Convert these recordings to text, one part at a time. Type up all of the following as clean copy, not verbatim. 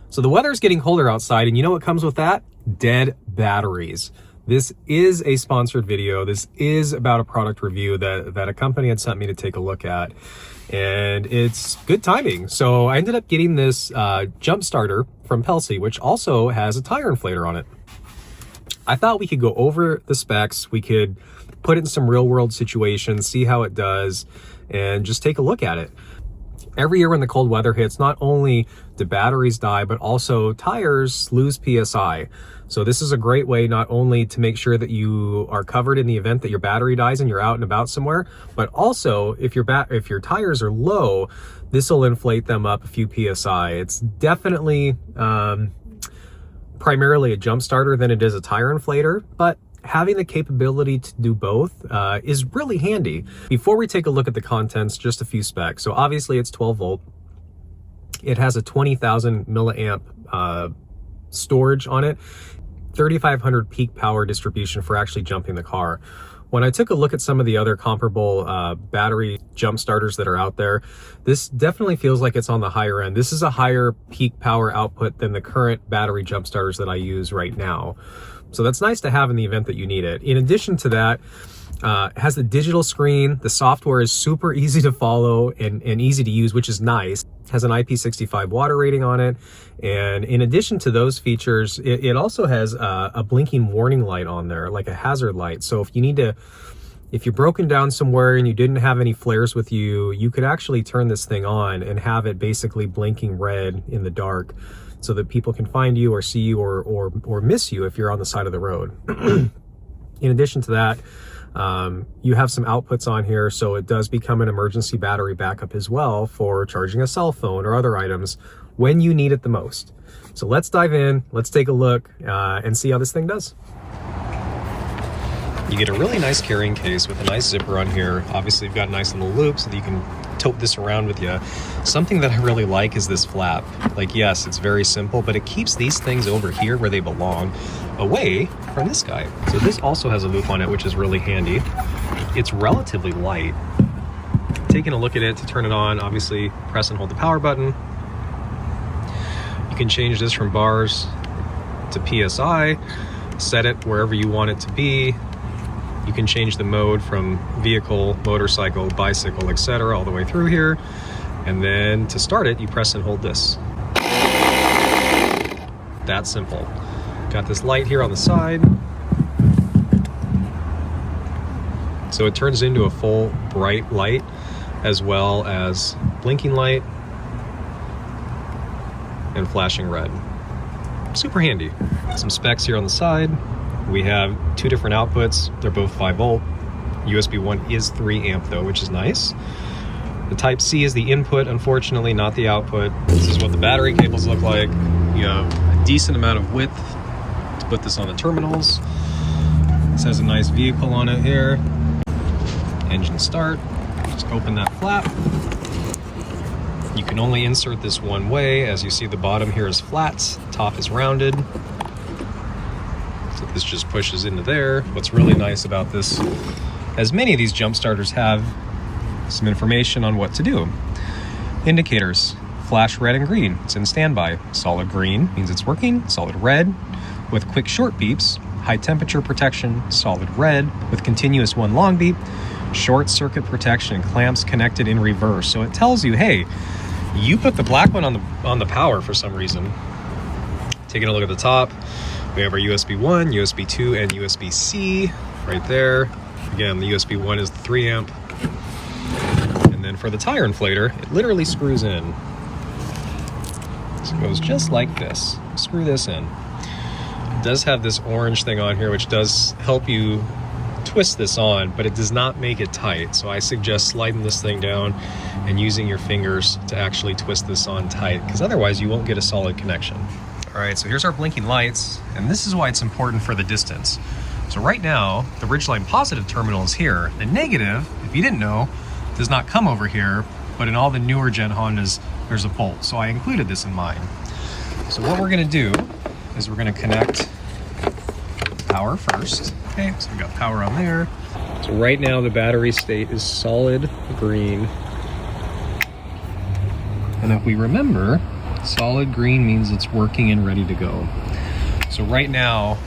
So the weather is getting colder outside, and you know what comes with that? Dead batteries. This is a sponsored video. This is about a product review that a company had sent me to take a look at, and it's good timing. So I ended up getting this jump starter from Pelsee, which also has a tire inflator on it. I thought we could go over the specs, we could put it in some real world situations, see how it does, and just take a look at it. Every year when the cold weather hits, not only do batteries die, but also tires lose PSI. So this is a great way not only to make sure that you are covered in the event that your battery dies and you're out and about somewhere, but also if your tires are low, this will inflate them up a few PSI. It's definitely primarily a jump starter than it is a tire inflator, but having the capability to do both is really handy. Before we take a look at the contents, just a few specs. So obviously it's 12 volt. It has a 20,000 milliamp storage on it, 3,500 peak power distribution for actually jumping the car. When I took a look at some of the other comparable battery jump starters that are out there, this definitely feels like it's on the higher end. This is a higher peak power output than the current battery jump starters that I use right now. So that's nice to have in the event that you need it. In addition to that, it has the digital screen. The software is super easy to follow and easy to use, which is nice. It has an IP65 water rating on it. And in addition to those features, it also has a blinking warning light on there, like a hazard light. So if you're broken down somewhere and you didn't have any flares with you, you could actually turn this thing on and have it basically blinking red in the dark so that people can find you or see you or miss you if you're on the side of the road. In addition to that, you have some outputs on here, so it does become an emergency battery backup as well for charging a cell phone or other items when you need it the most. So let's dive in, let's take a look and see how this thing does. You get a really nice carrying case with a nice zipper on here. Obviously you've got a nice little loop so that you can tote this around with you. Something that I really like is this flap. Like, yes, it's very simple, but it keeps these things over here where they belong, away from this guy. So this also has a loop on it, which is really handy. It's relatively light. Taking a look at it to turn it on, obviously press and hold the power button. You can change this from bars to PSI, set it wherever you want it to be. You can change the mode from vehicle, motorcycle, bicycle, etc. all the way through here. And then to start it, you press and hold this. That simple. Got this light here on the side. So it turns into a full bright light as well as blinking light and flashing red. Super handy. Some specs here on the side. We have two different outputs. They're both 5 volt. USB 1 is 3 amp though, which is nice. The Type C is the input, unfortunately, not the output. This is what the battery cables look like. You have a decent amount of width to put this on the terminals. This has a nice vehicle on it here. Engine start. Just open that flap. You can only insert this one way. As you see, the bottom here is flat, the top is rounded. So this just pushes into there. What's really nice about this, as many of these jump starters have, some information on what to do. Indicators, flash red and green, it's in standby. Solid green means it's working. Solid red with quick short beeps. High temperature protection, solid red with continuous one long beep. Short circuit protection, clamps connected in reverse. So it tells you, hey, you put the black one on the power for some reason. Taking a look at the top, we have our USB 1, USB 2, and USB-C right there. Again, the USB 1 is the 3 amp. And then for the tire inflator, it literally screws in. So it goes just like this. Screw this in. It does have this orange thing on here, which does help you twist this on, but it does not make it tight. So I suggest sliding this thing down and using your fingers to actually twist this on tight, because otherwise you won't get a solid connection. All right, so here's our blinking lights, and this is why it's important for the distance. So right now, the Ridgeline positive terminal is here. The negative, if you didn't know, does not come over here, but in all the newer gen Hondas, there's a bolt. So I included this in mine. So what we're gonna do is we're gonna connect power first. Okay, so we got power on there. So right now the battery state is solid green. And if we remember, Solid green means it's working and ready to go. So right now,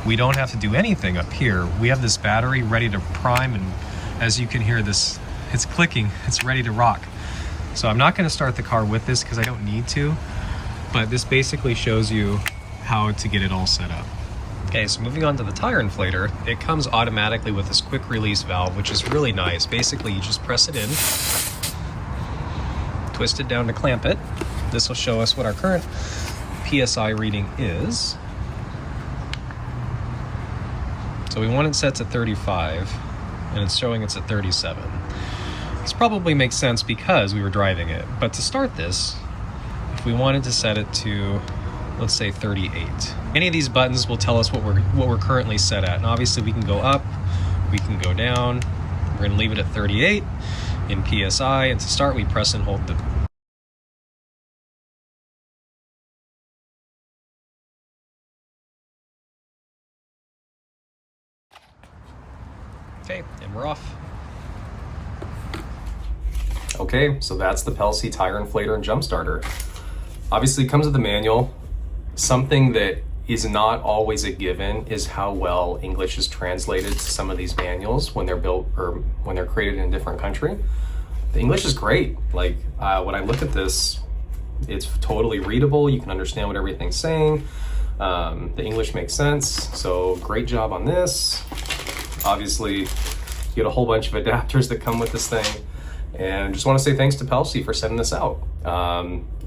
we don't have to do anything up here. We have this battery ready to prime, and as you can hear this, it's clicking, it's ready to rock. So I'm not gonna start the car with this because I don't need to, but this basically shows you how to get it all set up. Okay, so moving on to the tire inflator, it comes automatically with this quick release valve, which is really nice. Basically, you just press it in, twist it down to clamp it. This will show us what our current PSI reading is. So we want it set to 35, and it's showing it's at 37. This probably makes sense because we were driving it, but to start this, if we wanted to set it to, let's say 38. Any of these buttons will tell us what we're currently set at, and obviously we can go up, we can go down. We're gonna leave it at 38 in PSI, and to start we press and hold the okay, and we're off. Okay, so that's the Pelsee tire inflator and jump starter. Obviously it comes with a manual. Something that is not always a given is how well English is translated to some of these manuals when they're built or when they're created in a different country. The English is great. Like when I look at this, it's totally readable. You can understand what everything's saying. The English makes sense. So great job on this. Obviously, you get a whole bunch of adapters that come with this thing. And just want to say thanks to Pelsee for sending this out.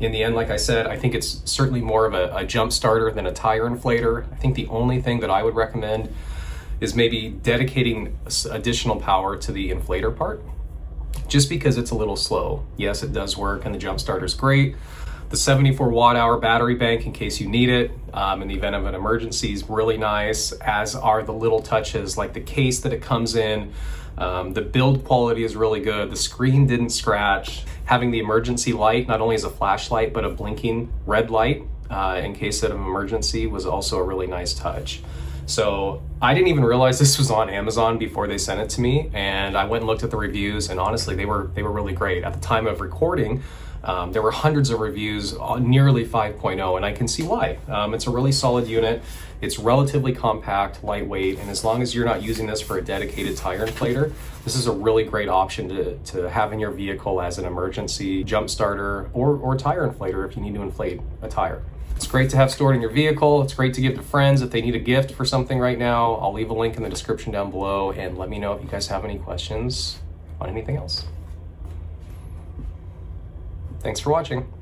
In the end, like I said, I think it's certainly more of a jump starter than a tire inflator. I think the only thing that I would recommend is maybe dedicating additional power to the inflator part, just because it's a little slow. Yes, it does work, and the jump starter's great. The 74 watt-hour battery bank in case you need it in the event of an emergency is really nice, as are the little touches like the case that it comes in. The build quality is really good. The screen didn't scratch. Having the emergency light, not only as a flashlight, but a blinking red light in case of an emergency was also a really nice touch. So I didn't even realize this was on Amazon before they sent it to me, and I went and looked at the reviews, and honestly, they were really great. At the time of recording, there were hundreds of reviews, nearly 5.0, and I can see why. It's a really solid unit. It's relatively compact, lightweight, and as long as you're not using this for a dedicated tire inflator, this is a really great option to have in your vehicle as an emergency jump starter or tire inflator if you need to inflate a tire. It's great to have stored in your vehicle. It's great to give to friends if they need a gift for something right now. I'll leave a link in the description down below, and let me know if you guys have any questions on anything else. Thanks for watching.